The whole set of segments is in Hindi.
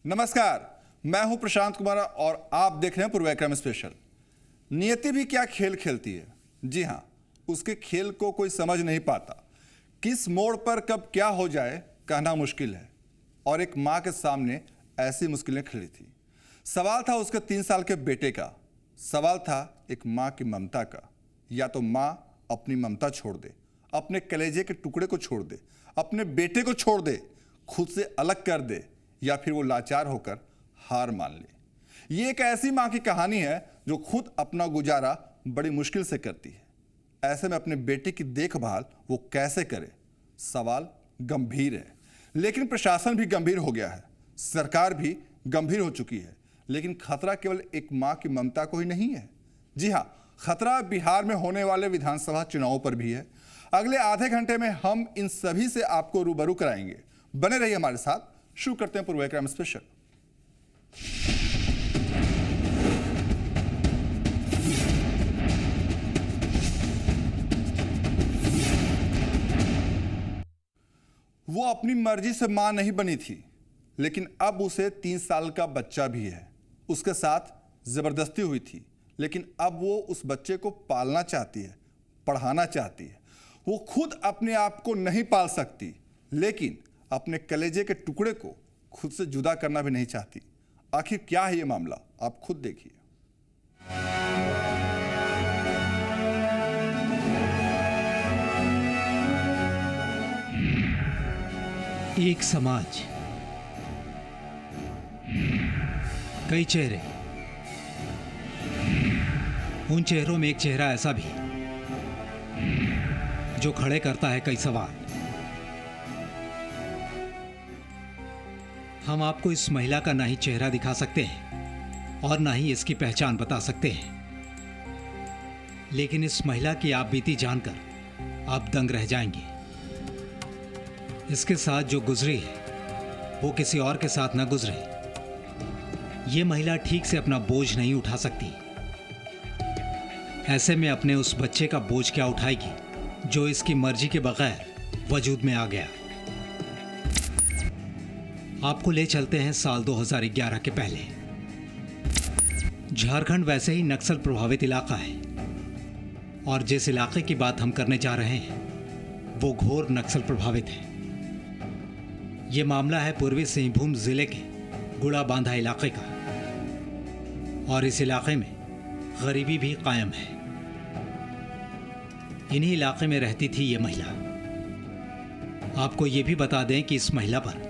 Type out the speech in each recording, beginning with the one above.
नमस्कार, मैं हूं प्रशांत कुमार और आप देख रहे हैं पूर्वाक्रम स्पेशल। नियति भी क्या खेल खेलती है। जी हां, उसके खेल को कोई समझ नहीं पाता। किस मोड़ पर कब क्या हो जाए कहना मुश्किल है। और एक मां के सामने ऐसी मुश्किलें खड़ी थी। सवाल था उसके 3 साल के बेटे का। सवाल था एक मां की ममता का। या तो मां अपनी ममता छोड़ दे, अपने कलेजे के टुकड़े को छोड़ दे, अपने बेटे को छोड़ दे, खुद से अलग कर दे, या फिर वो लाचार होकर हार मान ले। ये एक ऐसी मां की कहानी है जो खुद अपना गुजारा बड़ी मुश्किल से करती है। ऐसे में अपने बेटे की देखभाल वो कैसे करे। सवाल गंभीर है, लेकिन प्रशासन भी गंभीर हो गया है, सरकार भी गंभीर हो चुकी है। लेकिन खतरा केवल एक मां की ममता को ही नहीं है। जी हां, खतरा बिहार में होने वाले विधानसभा चुनावों पर भी है। अगले आधे घंटे में हम इन सभी से आपको रूबरू कराएंगे। बने रहिए हमारे साथ। शुरू करते हैं पूर्वाक्रम स्पेशल। वो अपनी मर्जी से मां नहीं बनी थी, लेकिन अब उसे 3 साल का बच्चा भी है। उसके साथ जबरदस्ती हुई थी, लेकिन अब वो उस बच्चे को पालना चाहती है, पढ़ाना चाहती है। वो खुद अपने आप को नहीं पाल सकती, लेकिन अपने कलेजे के टुकड़े को खुद से जुदा करना भी नहीं चाहती। आखिर क्या है ये मामला, आप खुद देखिए। एक समाज, कई चेहरे, उन चेहरों में एक चेहरा ऐसा भी जो खड़े करता है कई सवाल। हम आपको इस महिला का ना ही चेहरा दिखा सकते हैं और ना ही इसकी पहचान बता सकते हैं, लेकिन इस महिला की आप बीती जानकर आप दंग रह जाएंगे। इसके साथ जो गुजरी है वो किसी और के साथ ना गुजरे। ये महिला ठीक से अपना बोझ नहीं उठा सकती। ऐसे में अपने उस बच्चे का बोझ क्या उठाएगी जो इसकी मर्जी के बगैर वजूद में आ गया। आपको ले चलते हैं साल 2011 के पहले। झारखंड वैसे ही नक्सल प्रभावित इलाका है, और जिस इलाके की बात हम करने जा रहे हैं वो घोर नक्सल प्रभावित है। ये मामला है पूर्वी सिंहभूम जिले के गुड़ा बांधा इलाके का, और इस इलाके में गरीबी भी कायम है। इन्हीं इलाके में रहती थी ये महिला। आपको ये भी बता दें कि इस महिला पर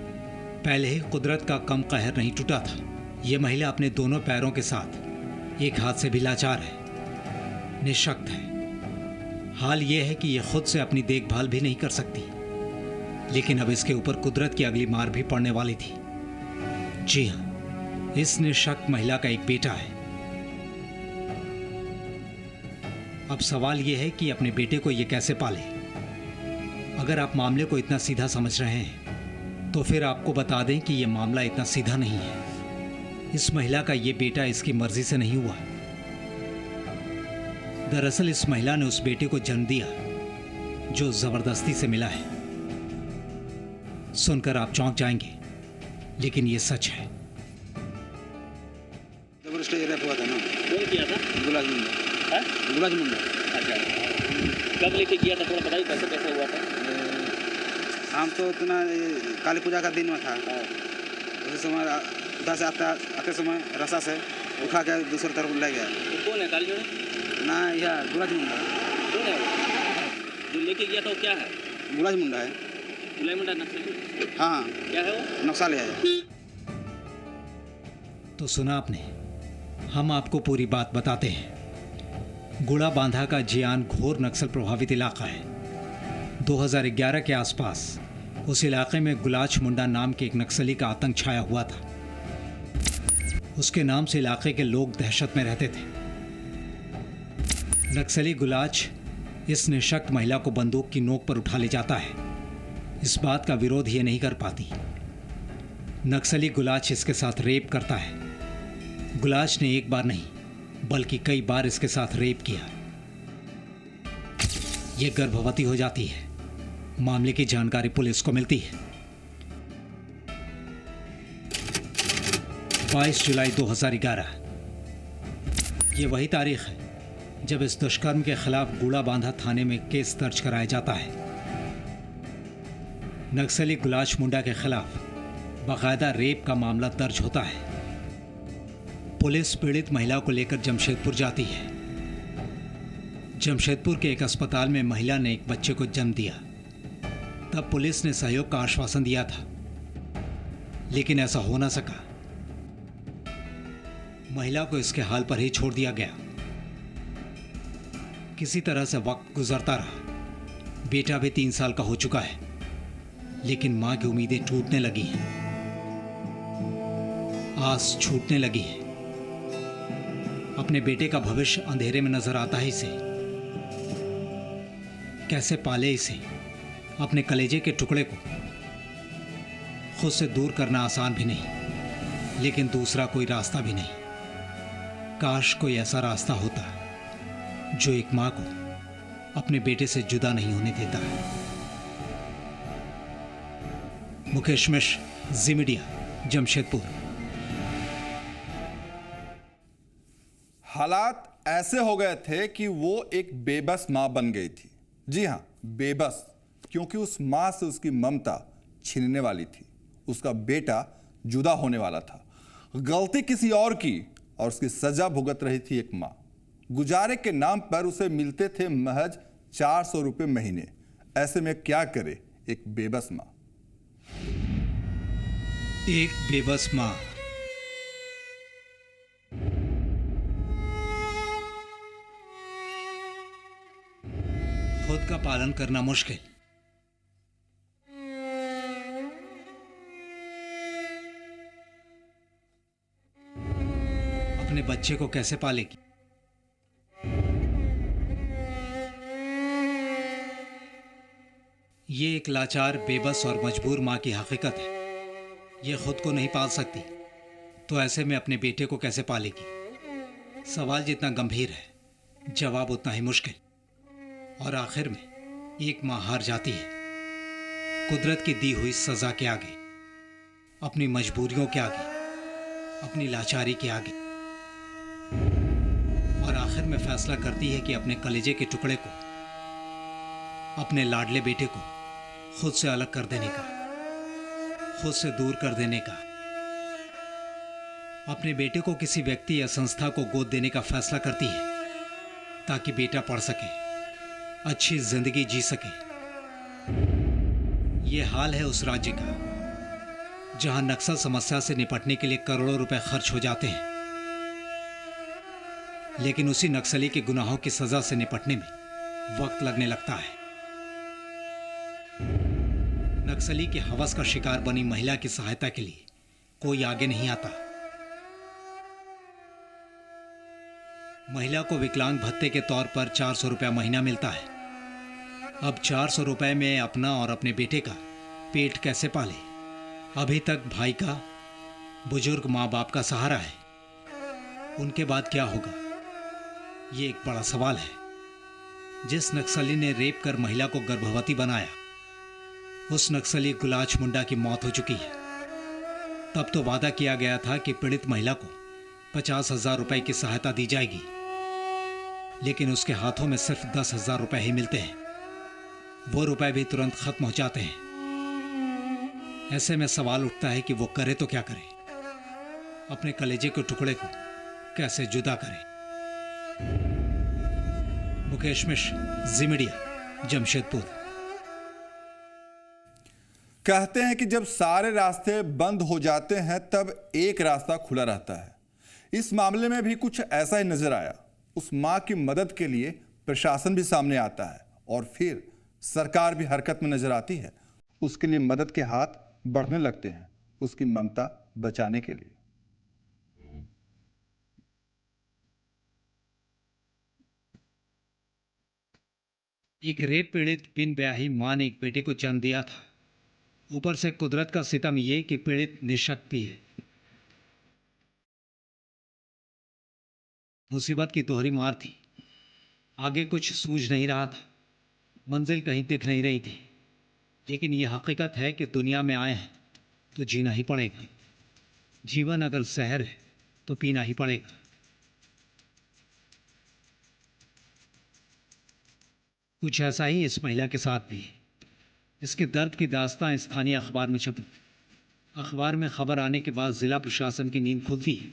पहले ही कुदरत का कम कहर नहीं टूटा था। ये महिला अपने दोनों पैरों के साथ एक हाथ से भी लाचार है, निःशक्त है। हाल ये है कि ये खुद से अपनी देखभाल भी नहीं कर सकती, लेकिन अब इसके ऊपर कुदरत की अगली मार भी पड़ने वाली थी। जी हाँ, इस निःशक्त महिला का एक बेटा है। अब सवाल यह है कि अपने बेटे को ये कैसे पाले। अगर आप मामले को इतना सीधा समझ रहे हैं तो फिर आपको बता दें कि यह मामला इतना सीधा नहीं है। इस महिला का ये बेटा इसकी मर्जी से नहीं हुआ। दरअसल इस महिला ने उस बेटे को जन्म दिया जो जबरदस्ती से मिला है। सुनकर आप चौंक जाएंगे, लेकिन ये सच है। जबरदस्ती रेप हुआ था ना। कौन किया था? गुलाज मुंडा। हाँ? गुलाज मुंडा। अच्छा, कब लेके किया था थोड़ा बताइए, कैसे हुआ था? हम तो इतना काली पूजा का दिन में था। हाँ। उस समय उधर से आते समय रसा से उठा के दूसरी तरफ ले गया। तो कौन है काली जोड़े? ना यह गुलाज मुंडा। कौन है वो? जो लेके गया था वो क्या है? गुलाज मुंडा है। गुलाई मुंडा नक्सली? हाँ, क्या है वो? नक्सली है। तो सुना आपने, हम आपको पूरी बात बताते हैं। गुड़ा बांधा का जियान घोर नक्सल प्रभावित इलाका है। 2011 के आसपास उस इलाके में गुलाच मुंडा नाम के एक नक्सली का आतंक छाया हुआ था। उसके नाम से इलाके के लोग दहशत में रहते थे। नक्सली गुलाच इस निःशक्त महिला को बंदूक की नोक पर उठा ले जाता है। इस बात का विरोध ये नहीं कर पाती। नक्सली गुलाच इसके साथ रेप करता है। गुलाच ने एक बार नहीं बल्कि कई बार इसके साथ रेप किया। ये गर्भवती हो जाती है। मामले की जानकारी पुलिस को मिलती है। 22 जुलाई 2011। ये वही तारीख है जब इस दुष्कर्म के खिलाफ गूड़ा बांधा थाने में केस दर्ज कराया जाता है। नक्सली गुलाच मुंडा के खिलाफ बाकायदा रेप का मामला दर्ज होता है। पुलिस पीड़ित महिला को लेकर जमशेदपुर जाती है। जमशेदपुर के एक अस्पताल में महिला ने एक बच्चे को जन्म दिया। तब पुलिस ने सहयोग का आश्वासन दिया था, लेकिन ऐसा हो न सका। महिला को इसके हाल पर ही छोड़ दिया गया। किसी तरह से वक्त गुजरता रहा। बेटा भी 3 साल का हो चुका है, लेकिन मां की उम्मीदें टूटने लगी हैं, आस छूटने लगी है। अपने बेटे का भविष्य अंधेरे में नजर आता है इसे। कैसे पाले इसे, अपने कलेजे के टुकड़े को। खुद से दूर करना आसान भी नहीं, लेकिन दूसरा कोई रास्ता भी नहीं। काश कोई ऐसा रास्ता होता जो एक मां को अपने बेटे से जुदा नहीं होने देता। मुकेश मिश्र, जी मीडिया, जमशेदपुर। हालात ऐसे हो गए थे कि वो एक बेबस मां बन गई थी। जी हां, बेबस, क्योंकि उस मां से उसकी ममता छीनने वाली थी। उसका बेटा जुदा होने वाला था। गलती किसी और की और उसकी सजा भुगत रही थी एक मां। गुजारे के नाम पर उसे मिलते थे महज 400 रुपये महीने। ऐसे में क्या करे एक बेबस मां। एक बेबस मां। खुद का पालन करना मुश्किल। अपने बच्चे को कैसे पालेगी? ये एक लाचार, बेबस और मजबूर मां की हकीकत है। ये खुद को नहीं पाल सकती, तो ऐसे में अपने बेटे को कैसे पालेगी? सवाल जितना गंभीर है, जवाब उतना ही मुश्किल। और आखिर में एक मां हार जाती है, कुदरत की दी हुई सजा के आगे, अपनी मजबूरियों के आगे, अपनी लाचारी के आगे। और आखिर में फैसला करती है कि अपने कलेजे के टुकड़े को, अपने लाडले बेटे को खुद से अलग कर देने का, खुद से दूर कर देने का, अपने बेटे को किसी व्यक्ति या संस्था को गोद देने का फैसला करती है, ताकि बेटा पढ़ सके, अच्छी जिंदगी जी सके। यह हाल है उस राज्य का जहां नक्सल समस्या से निपटने के लिए करोड़ों रुपए खर्च हो जाते हैं, लेकिन उसी नक्सली के गुनाहों की सजा से निपटने में वक्त लगने लगता है। नक्सली के हवस का शिकार बनी महिला की सहायता के लिए कोई आगे नहीं आता। महिला को विकलांग भत्ते के तौर पर 400 रुपया महीना मिलता है। अब 400 रुपए में अपना और अपने बेटे का पेट कैसे पाले? अभी तक भाई का, बुजुर्ग माँ बाप का सहारा है। उनके बाद क्या होगा, ये एक बड़ा सवाल है। जिस नक्सली ने रेप कर महिला को गर्भवती बनाया, उस नक्सली गुलाच मुंडा की मौत हो चुकी है। तब तो वादा किया गया था कि पीड़ित महिला को 50,000 रुपए की सहायता दी जाएगी, लेकिन उसके हाथों में सिर्फ 10,000 रुपए ही मिलते हैं। वो रुपए भी तुरंत खत्म हो जाते हैं। ऐसे में सवाल उठता है कि वो करे तो क्या करे, अपने कलेजे के टुकड़े को कैसे जुदा करे। मुकेश मिश्र, जी मीडिया, जमशेदपुर। कहते हैं कि जब सारे रास्ते बंद हो जाते हैं तब एक रास्ता खुला रहता है। इस मामले में भी कुछ ऐसा ही नजर आया। उस मां की मदद के लिए प्रशासन भी सामने आता है और फिर सरकार भी हरकत में नजर आती है। उसके लिए मदद के हाथ बढ़ने लगते हैं, उसकी ममता बचाने के लिए। एक रेप पीड़ित बिन ब्याही मां ने एक बेटे को जन्म दिया था। ऊपर से कुदरत का सितम ये कि पीड़ित निशक्ति है। मुसीबत की दोहरी मार थी। आगे कुछ सूझ नहीं रहा था, मंजिल कहीं दिख नहीं रही थी। लेकिन यह हकीकत है कि दुनिया में आए हैं तो जीना ही पड़ेगा। जीवन अगर जहर है तो पीना ही पड़ेगा। कुछ ऐसा ही इस महिला के साथ भी है। इसके दर्द की दास्तां स्थानीय अखबार में छपी। अखबार में खबर आने के बाद जिला प्रशासन की नींद खुलती है।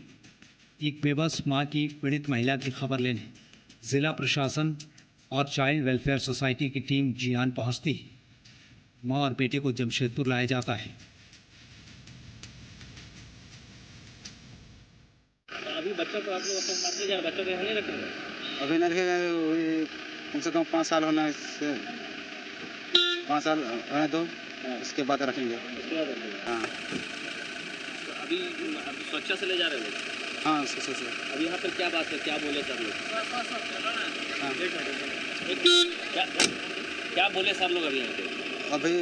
एक बेबस मां की पीड़ित महिला की खबर लेने जिला प्रशासन और चाइल्ड वेलफेयर सोसाइटी की टीम जियान पहुंचती है। मां और बेटे को जमशेदपुर लाया जाता है। अभी बच्चों को आप लोग अपने साथ ले जाए, बच्चों को यहाँ नहीं रखेंगे? अभी नहीं रखेगा, वही कम से कम 5 साल होना है इससे, 5 साल होने दो, उसके बाद रखेंगे। उसके बाद रखेंगे। हाँ तो अभी सुरक्षा से ले जा रहे हो? हाँ से अभी यहाँ पर क्या बात है, क्या बोले सर लोग? हाँ। क्या बोले सर लोग अभी यहाँ पे? अभी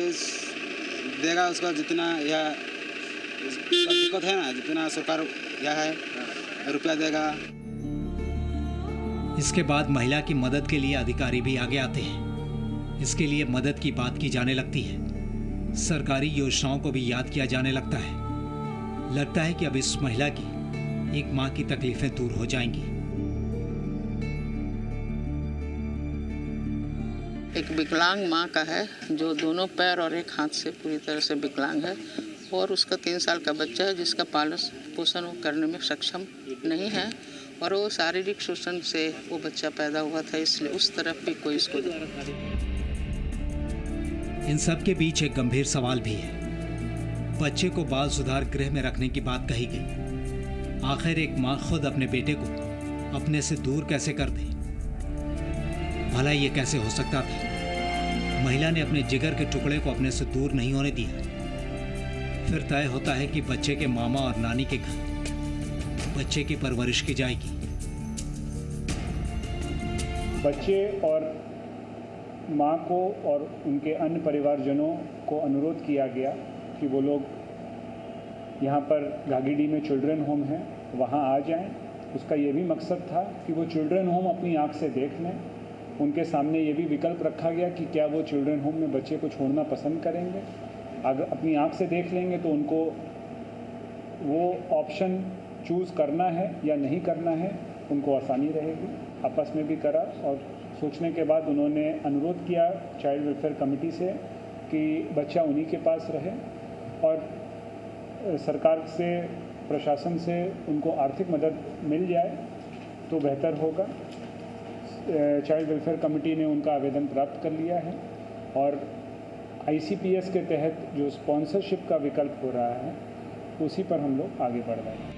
देगा उसका जितना या दिक्कत है ना, जितना सरकार यह है रुपया देगा। इसके बाद महिला की मदद के लिए अधिकारी भी आगे आते हैं। इसके लिए मदद की बात की जाने लगती है। सरकारी योजनाओं को भी याद किया जाने लगता है कि अब इस महिला की एक मां की तकलीफें दूर हो जाएंगी। एक विकलांग माँ का है जो दोनों पैर और एक हाथ से पूरी तरह से विकलांग है, और उसका 3 साल का बच्चा है जिसका पालन पोषण वो करने में सक्षम नहीं है, और वो शारीरिक शोषण से वो बच्चा पैदा हुआ था, इसलिए उस तरफ भी कोई इसको। इन सब के बीच एक गंभीर सवाल भी है। बच्चे को बाल सुधार गृह में रखने की बात कही गई। आखिर एक माँ खुद अपने बेटे को अपने से दूर कैसे कर दे? भला ये कैसे हो सकता था? महिला ने अपने जिगर के टुकड़े को अपने से दूर नहीं होने दिया। फिर तय होता है कि बच्चे के मामा और नानी के घर बच्चे की परवरिश की जाएगी। बच्चे और माँ को और उनके अन्य परिवारजनों को अनुरोध किया गया कि वो लोग यहाँ पर घागीडी में चिल्ड्रन होम है, वहाँ आ जाएं। उसका ये भी मकसद था कि वो चिल्ड्रन होम अपनी आँख से देख लें। उनके सामने ये भी विकल्प रखा गया कि क्या वो चिल्ड्रन होम में बच्चे को छोड़ना पसंद करेंगे। अगर अपनी आँख से देख लेंगे तो उनको वो ऑप्शन चूज़ करना है या नहीं करना है, उनको आसानी रहेगी। आपस में भी करा और सोचने के बाद उन्होंने अनुरोध किया चाइल्ड वेलफेयर कमेटी से कि बच्चा उन्हीं के पास रहे, और सरकार से, प्रशासन से उनको आर्थिक मदद मिल जाए तो बेहतर होगा। चाइल्ड वेलफेयर कमेटी ने उनका आवेदन प्राप्त कर लिया है, और ICPS के तहत जो स्पॉन्सरशिप का विकल्प हो रहा है उसी पर हम लोग आगे बढ़ रहे हैं।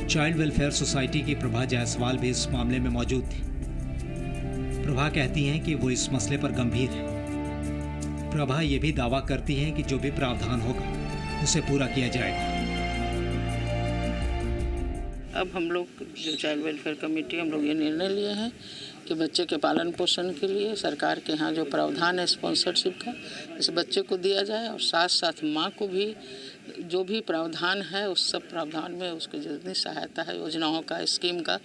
चाइल्ड वेलफेयर सोसाइटी की प्रभा जायसवाल भी इस मामले में मौजूद थी। प्रभा कहती हैं कि वो इस मसले पर गंभीर है। प्रभा ये भी दावा करती हैं कि जो भी प्रावधान होगा उसे पूरा किया जाएगा। अब हम लोग जो चाइल्ड वेलफेयर कमेटी, हम लोग ये निर्णय लिए हैं कि बच्चे के पालन पोषण के लिए सरकार के यहाँ जो प्रावधान है स्पॉन्सरशिप का, इस बच्चे को दिया जाए, और साथ साथ माँ को भी जो भी प्रावधान है उस सब प्रावधान में उसको जितनी सहायता है योजनाओं का, स्कीम का,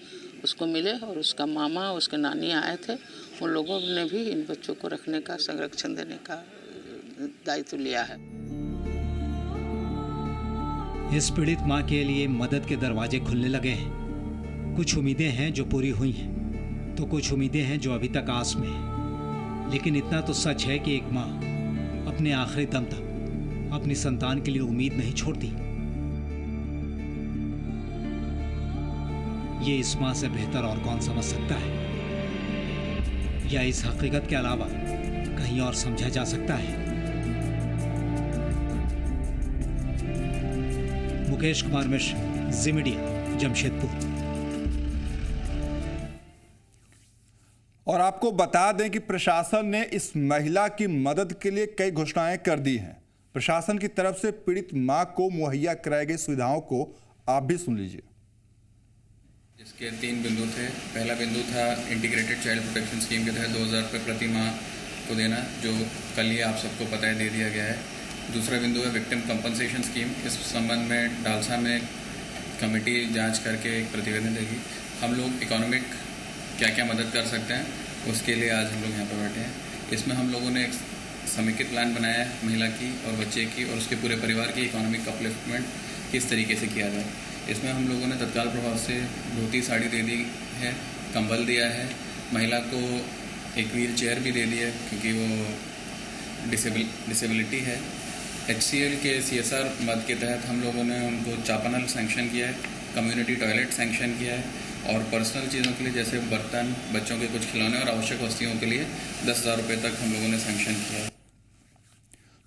उसको मिले। और उसका मामा, उसके नानी आए थे, उन लोगों ने भी इन बच्चों को रखने का, संरक्षण देने का दायित्व लिया है। इस पीड़ित मां के लिए मदद के दरवाजे खुलने लगे हैं। कुछ उम्मीदें हैं जो पूरी हुई हैं, तो कुछ उम्मीदें हैं जो अभी तक आस में हैं। लेकिन इतना तो सच है कि एक मां अपने आखिरी दम तक अपनी संतान के लिए उम्मीद नहीं छोड़ती। ये इस मां से बेहतर और कौन समझ सकता है? या इस हकीकत के अलावा कहीं और समझा जा सकता है? मुकेश कुमार मिश्र, जी मीडिया, जमशेदपुर। और आपको बता दें कि प्रशासन ने इस महिला की मदद के लिए कई घोषणाएं कर दी हैं। प्रशासन की तरफ से पीड़ित मां को मुहैया कराई गई सुविधाओं को आप भी सुन लीजिए। इसके 3 बिंदु थे। पहला बिंदु था इंटीग्रेटेड चाइल्ड प्रोटेक्शन स्कीम के तहत 2000 रुपये प्रति माह को देना, जो कल ही आप सबको पता है दे दिया गया है। दूसरा बिंदु है विक्टिम कंपनसेशन स्कीम। इस संबंध में डालसा में कमेटी जांच करके एक प्रतिवेदन देगी। हम लोग इकोनॉमिक क्या क्या मदद कर सकते हैं उसके लिए आज हम लोग यहाँ पर बैठे हैं। इसमें हम लोगों ने एक समेकित प्लान बनाया है महिला की और बच्चे की और उसके पूरे परिवार की इकोनॉमिक अपलिफ्टमेंट किस तरीके से किया जाए। इसमें हम लोगों ने तत्काल प्रभाव से धोती साड़ी दे दी है, कंबल दिया है, महिला को एक व्हील चेयर भी दे दी है क्योंकि वो डिसेबिलिटी है। HCL के CSR मद के तहत हम लोगों ने उनको चापानल सैंक्शन किया है, कम्युनिटी टॉयलेट सैंक्शन किया है और पर्सनल चीज़ों के लिए जैसे बर्तन, बच्चों के कुछ खिलौने और आवश्यक वस्तुओं के लिए 10,000 रुपये तक हम लोगों ने सैंक्शन किया है।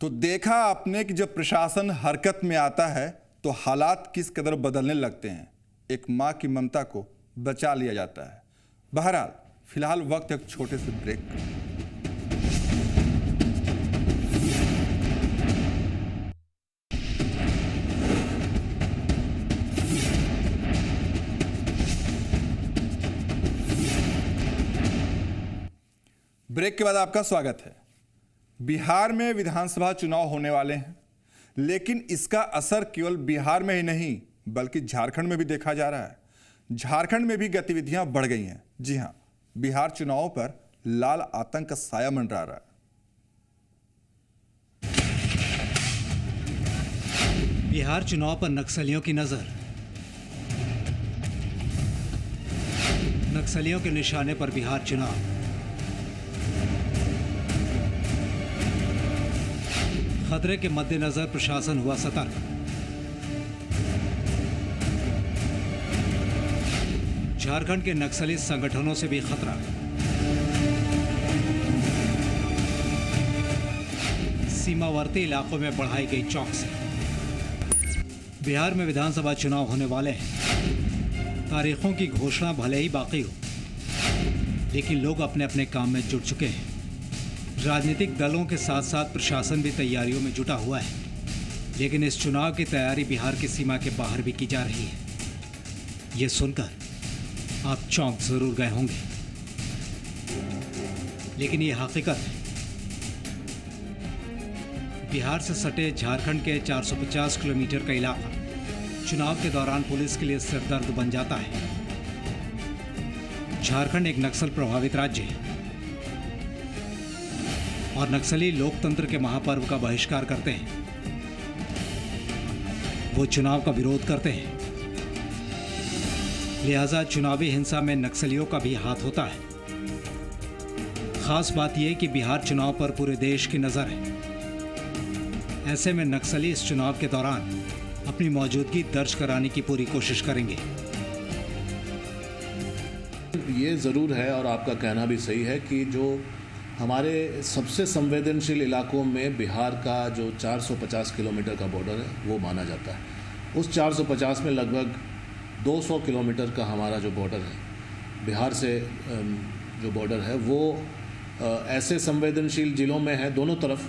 तो देखा आपने कि जब प्रशासन हरकत में आता है तो हालात किस कदर बदलने लगते हैं। एक माँ की ममता को बचा लिया जाता है। बहरहाल फिलहाल वक्त एक छोटे से ब्रेक का। ब्रेक के बाद आपका स्वागत है। बिहार में विधानसभा चुनाव होने वाले हैं, लेकिन इसका असर केवल बिहार में ही नहीं बल्कि झारखंड में भी देखा जा रहा है। झारखंड में भी गतिविधियां बढ़ गई हैं। जी हां, बिहार चुनावों पर लाल आतंक का साया मंडरा रहा है। बिहार चुनाव पर नक्सलियों की नजर। नक्सलियों के निशाने पर बिहार चुनाव। खतरे के मद्देनजर प्रशासन हुआ सतर्क। झारखंड के नक्सली संगठनों से भी खतरा। सीमावर्ती इलाकों में बढ़ाई गई चौकसी। बिहार में विधानसभा चुनाव होने वाले हैं। तारीखों की घोषणा भले ही बाकी हो, लेकिन लोग अपने अपने काम में जुट चुके हैं। राजनीतिक दलों के साथ साथ प्रशासन भी तैयारियों में जुटा हुआ है, लेकिन इस चुनाव की तैयारी बिहार की सीमा के बाहर भी की जा रही है। ये सुनकर आप चौंक जरूर गए होंगे, लेकिन ये हकीकत है। बिहार से सटे झारखंड के 450 किलोमीटर का इलाका चुनाव के दौरान पुलिस के लिए सिरदर्द बन जाता है। झारखंड एक नक्सल प्रभावित राज्य है और नक्सली लोकतंत्र के महापर्व का बहिष्कार करते हैं। वो चुनाव का विरोध करते हैं, लिहाजा चुनावी हिंसा में नक्सलियों का भी हाथ होता है। खास बात यह कि बिहार चुनाव पर पूरे देश की नजर है। ऐसे में नक्सली इस चुनाव के दौरान अपनी मौजूदगी दर्ज कराने की पूरी कोशिश करेंगे। ये ज़रूर है और आपका कहना भी सही है कि जो हमारे सबसे संवेदनशील इलाकों में बिहार का जो 450 किलोमीटर का बॉर्डर है वो माना जाता है। उस 450 में लगभग 200 किलोमीटर का हमारा जो बॉर्डर है बिहार से जो बॉर्डर है वो ऐसे संवेदनशील जिलों में है दोनों तरफ,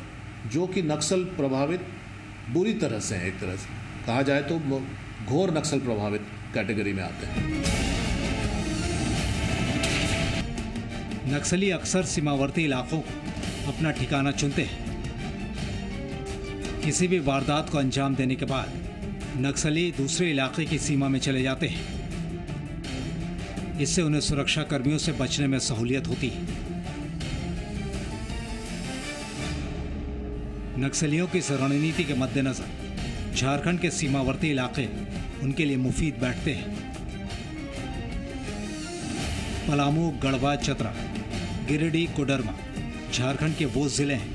जो कि नक्सल प्रभावित बुरी तरह से हैं। एक तरह से कहा जाए तो घोर नक्सल प्रभावित कैटेगरी में आते हैं। नक्सली अक्सर सीमावर्ती इलाकों को अपना ठिकाना चुनते हैं। किसी भी वारदात को अंजाम देने के बाद नक्सली दूसरे इलाके की सीमा में चले जाते हैं। इससे उन्हें सुरक्षा कर्मियों से बचने में सहूलियत होती है। नक्सलियों की इस रणनीति के मद्देनजर झारखंड के सीमावर्ती इलाके उनके लिए मुफीद बैठते हैं। पलामू, गढ़वा, चतरा, गिरिडीह, कोडरमा झारखंड के वो जिले हैं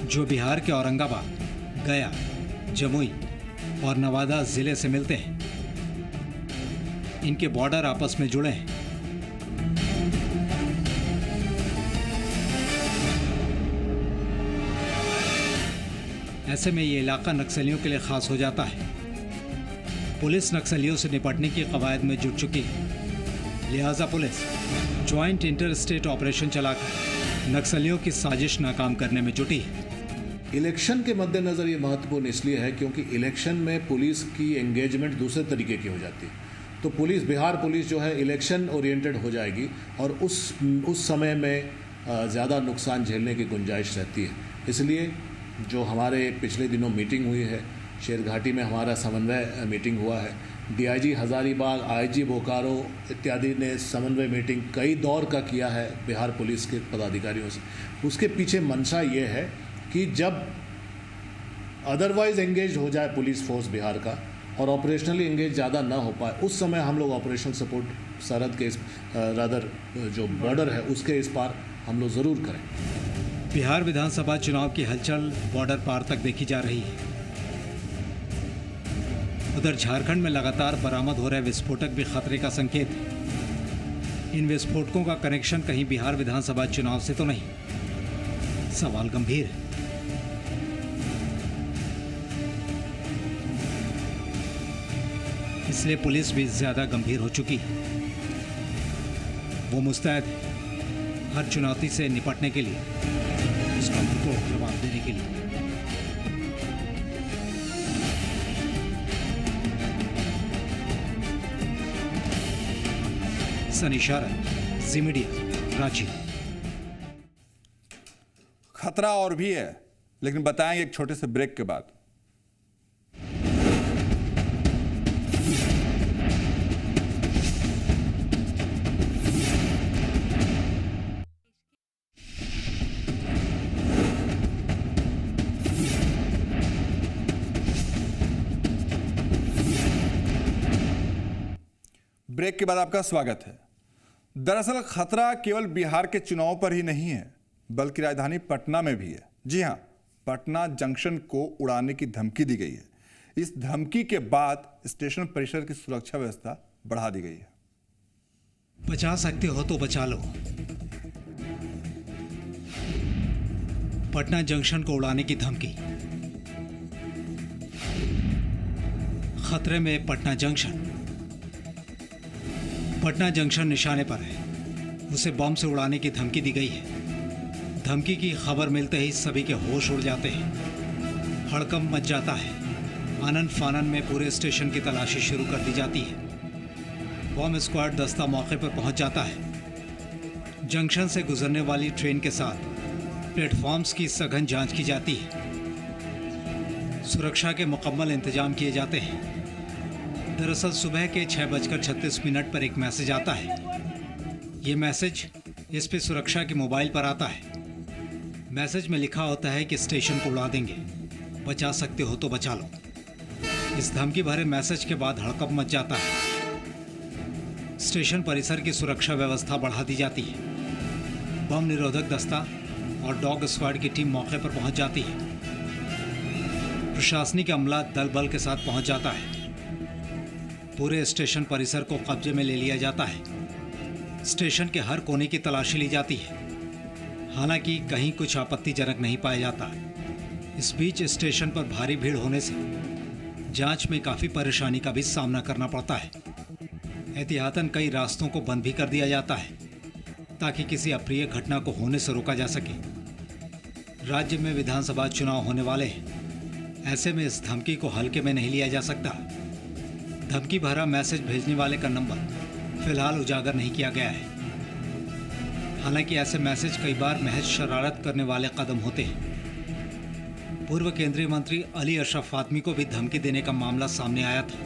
जो बिहार के औरंगाबाद, गया, जमुई और नवादा जिले से मिलते हैं। इनके बॉर्डर आपस में जुड़े हैं। ऐसे में ये इलाका नक्सलियों के लिए खास हो जाता है। पुलिस नक्सलियों से निपटने की कवायद में जुट चुकी है, लिहाजा police joint inter state operation चलाकर नक्सलियों की साजिश नाकाम करने में जुटी है। इलेक्शन के मद्देनज़र ये महत्वपूर्ण इसलिए है क्योंकि इलेक्शन में पुलिस की एंगेजमेंट दूसरे तरीके की हो जाती है। तो पुलिस, बिहार पुलिस जो है इलेक्शन ओरिएंटेड हो जाएगी और उस समय में ज़्यादा नुकसान झेलने की गुंजाइश रहती है। इसलिए जो हमारे पिछले दिनों मीटिंग हुई है, शेरघाटी में हमारा समन्वय मीटिंग हुआ है, डीआईजी हज़ारीबाग, आईजी बोकारो इत्यादि ने समन्वय मीटिंग कई दौर का किया है बिहार पुलिस के पदाधिकारियों से। उसके पीछे मंशा ये है कि जब अदरवाइज एंगेज हो जाए पुलिस फोर्स बिहार का और ऑपरेशनली एंगेज ज़्यादा ना हो पाए, उस समय हम लोग ऑपरेशनल सपोर्ट सरहद के रादर जो बॉर्डर है उसके इस पार हम लोग ज़रूर करें। बिहार विधानसभा चुनाव की हलचल बॉर्डर पार तक देखी जा रही है। उधर झारखंड में लगातार बरामद हो रहे विस्फोटक भी खतरे का संकेत है। इन विस्फोटकों का कनेक्शन कहीं बिहार विधानसभा चुनाव से तो नहीं? सवाल गंभीर है। इसलिए पुलिस भी ज्यादा गंभीर हो चुकी है। वो मुस्तैद है हर चुनौती से निपटने के लिए, उसका मुंह जवाब देने के लिए। सनी शारद, जी मीडिया, रांची। खतरा और भी है, लेकिन बताएंगे एक छोटे से ब्रेक के बाद। ब्रेक के बाद आपका स्वागत है। दरअसल खतरा केवल बिहार के चुनाव पर ही नहीं है, बल्कि राजधानी पटना में भी है। जी हां, पटना जंक्शन को उड़ाने की धमकी दी गई है। इस धमकी के बाद स्टेशन परिसर की सुरक्षा व्यवस्था बढ़ा दी गई है। बचा सकते हो तो बचा लो। पटना जंक्शन को उड़ाने की धमकी। खतरे में पटना जंक्शन। पटना जंक्शन निशाने पर है, उसे बम से उड़ाने की धमकी दी गई है। धमकी की खबर मिलते ही सभी के होश उड़ जाते हैं, हड़कंप मच जाता है। आनन फानन में पूरे स्टेशन की तलाशी शुरू कर दी जाती है। बम स्क्वाड दस्ता मौके पर पहुंच जाता है। जंक्शन से गुजरने वाली ट्रेन के साथ प्लेटफॉर्म्स की सघन जांच की जाती है। सुरक्षा के मुकम्मल इंतजाम किए जाते हैं। दरअसल सुबह के 6:36 पर एक मैसेज आता है। ये मैसेज इस पे सुरक्षा के मोबाइल पर आता है। मैसेज में लिखा होता है कि स्टेशन को उड़ा देंगे, बचा सकते हो तो बचा लो। इस धमकी भरे मैसेज के बाद हड़कंप मच जाता है। स्टेशन परिसर की सुरक्षा व्यवस्था बढ़ा दी जाती है। बम निरोधक दस्ता और डॉग स्क्वाड की टीम मौके पर पहुंच जाती है। प्रशासनिक अमला दल बल के साथ पहुंच जाता है। पूरे स्टेशन परिसर को कब्जे में ले लिया जाता है। स्टेशन के हर कोने की तलाशी ली जाती है। हालांकि कहीं कुछ आपत्तिजनक नहीं पाया जाता। इस बीच स्टेशन पर भारी भीड़ होने से जांच में काफी परेशानी का भी सामना करना पड़ता है। एहतियातन कई रास्तों को बंद भी कर दिया जाता है ताकि किसी अप्रिय घटना को होने से रोका जा सके। राज्य में विधानसभा चुनाव होने वाले हैं, ऐसे में इस धमकी को हल्के में नहीं लिया जा सकता। धमकी भरा मैसेज भेजने वाले का नंबर फिलहाल उजागर नहीं किया गया है। हालांकि ऐसे मैसेज कई बार महज शरारत करने वाले कदम होते हैं। पूर्व केंद्रीय मंत्री अली अशरफ फातमी को भी धमकी देने का मामला सामने आया था,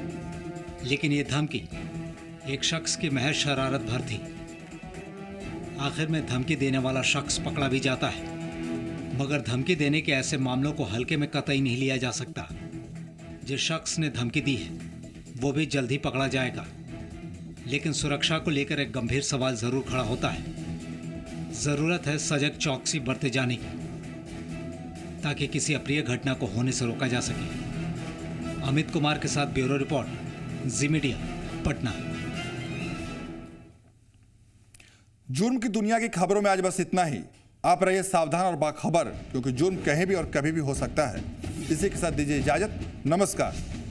लेकिन ये धमकी एक शख्स की महज शरारत भर थी। आखिर में धमकी देने वाला शख्स पकड़ा भी जाता है, मगर धमकी देने के ऐसे मामलों को हल्के में कतई नहीं लिया जा सकता। जिस शख्स ने धमकी दी है वो भी जल्द ही पकड़ा जाएगा, लेकिन सुरक्षा को लेकर एक गंभीर सवाल जरूर खड़ा होता है। जरूरत है सजग चौकसी बरते जाने की, ताकि किसी अप्रिय घटना को होने से रोका जा सके। अमित कुमार के साथ ब्यूरो रिपोर्ट, जी मीडिया, पटना। जुर्म की दुनिया की खबरों में आज बस इतना ही। आप रहिए सावधान और बाखबर, क्योंकि जुर्म कहीं भी और कभी भी हो सकता है। इसी के साथ दीजिए इजाजत। नमस्कार।